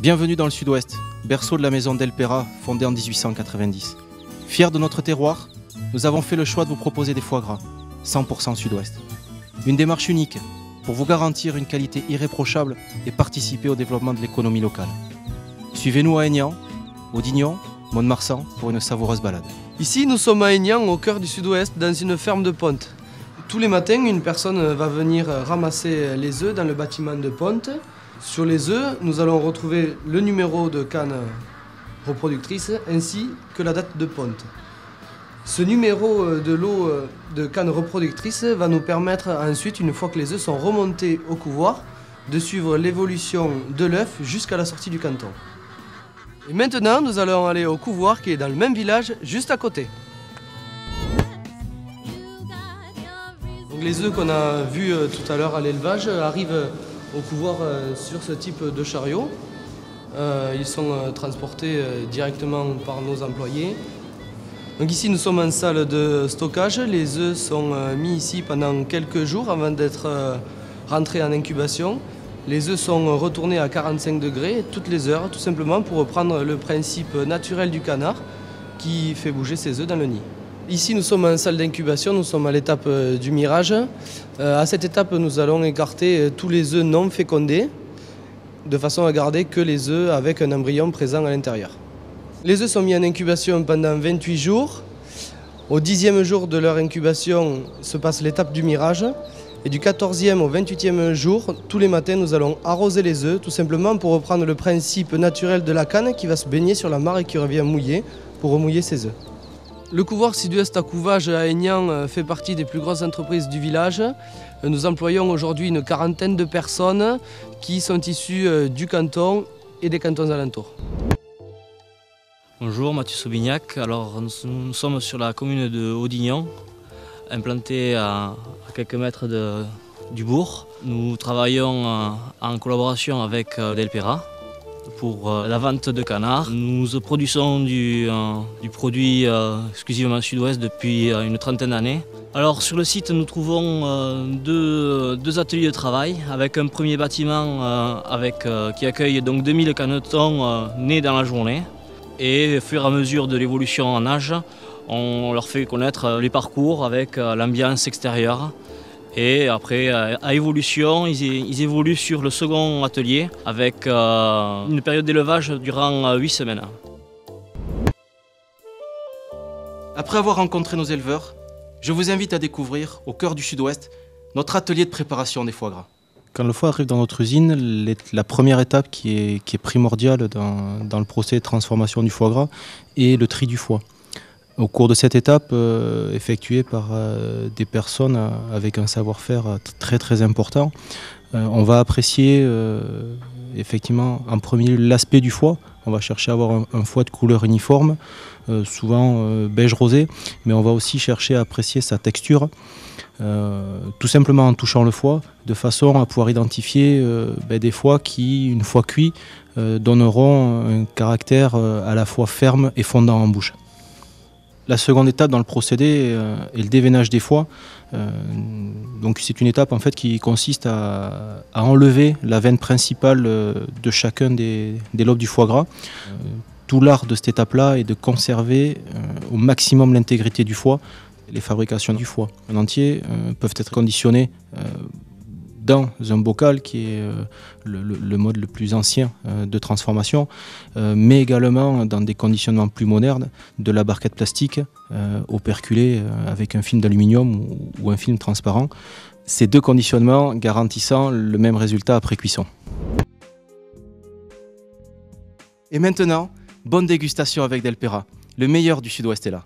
Bienvenue dans le Sud-Ouest, berceau de la maison Delpera, fondée en 1890. Fiers de notre terroir, nous avons fait le choix de vous proposer des foie gras, 100% Sud-Ouest. Une démarche unique pour vous garantir une qualité irréprochable et participer au développement de l'économie locale. Suivez-nous à Aignan, Audignon, Mont-de-Marsan pour une savoureuse balade. Ici, nous sommes à Aignan, au cœur du Sud-Ouest, dans une ferme de ponte. Tous les matins, une personne va venir ramasser les œufs dans le bâtiment de ponte. Sur les œufs, nous allons retrouver le numéro de canne reproductrice ainsi que la date de ponte. Ce numéro de lot de canne reproductrice va nous permettre ensuite, une fois que les œufs sont remontés au couvoir, de suivre l'évolution de l'œuf jusqu'à la sortie du canton. Et maintenant, nous allons aller au couvoir qui est dans le même village, juste à côté. Donc, les œufs qu'on a vus tout à l'heure à l'élevage arrivent au couvoir sur ce type de chariot. Ils sont transportés directement par nos employés. Donc ici nous sommes en salle de stockage. Les œufs sont mis ici pendant quelques jours avant d'être rentrés en incubation. Les œufs sont retournés à 45 degrés toutes les heures, tout simplement pour reprendre le principe naturel du canard qui fait bouger ses œufs dans le nid. Ici nous sommes en salle d'incubation, nous sommes à l'étape du mirage. À cette étape nous allons écarter tous les œufs non fécondés de façon à garder que les œufs avec un embryon présent à l'intérieur. Les œufs sont mis en incubation pendant 28 jours. Au 10e jour de leur incubation se passe l'étape du mirage. Et du 14e au 28e jour, tous les matins nous allons arroser les œufs, tout simplement pour reprendre le principe naturel de la canne qui va se baigner sur la mare et qui revient mouiller pour remouiller ses œufs. Le couvoir Sud-Ouest à couvage à Aignan fait partie des plus grosses entreprises du village. Nous employons aujourd'hui une quarantaine de personnes qui sont issues du canton et des cantons alentours. Bonjour, Mathieu Sobignac. Alors, nous sommes sur la commune de Audignon, implantée à quelques mètres du bourg. Nous travaillons en collaboration avec Delpera pour la vente de canards. Nous produisons du produit exclusivement Sud-Ouest depuis une trentaine d'années. Alors sur le site nous trouvons deux ateliers de travail avec un premier bâtiment qui accueille donc 2000 canetons nés dans la journée. Et au fur et à mesure de l'évolution en âge, on leur fait connaître les parcours avec l'ambiance extérieure. Et après, à évolution, ils évoluent sur le second atelier avec une période d'élevage durant 8 semaines. Après avoir rencontré nos éleveurs, je vous invite à découvrir, au cœur du Sud-Ouest, notre atelier de préparation des foie gras. Quand le foie arrive dans notre usine, la première étape qui est primordiale dans le procès de transformation du foie gras est le tri du foie. Au cours de cette étape, effectuée par des personnes avec un savoir-faire très très important, on va apprécier effectivement en premier lieu l'aspect du foie. On va chercher à avoir un foie de couleur uniforme, souvent beige rosé, mais on va aussi chercher à apprécier sa texture, tout simplement en touchant le foie, de façon à pouvoir identifier des foies qui, une fois cuits, donneront un caractère à la fois ferme et fondant en bouche. La seconde étape dans le procédé est le déveinage des foies. Donc c'est une étape en fait qui consiste à enlever la veine principale de chacun des lobes du foie gras. Tout l'art de cette étape-là est de conserver au maximum l'intégrité du foie. Les fabrications du foie en entier peuvent être conditionnées dans un bocal qui est le mode le plus ancien de transformation, mais également dans des conditionnements plus modernes, de la barquette plastique operculée avec un film d'aluminium ou un film transparent. Ces deux conditionnements garantissant le même résultat après cuisson. Et maintenant, bonne dégustation avec Delpera. Le meilleur du Sud-Ouest est là.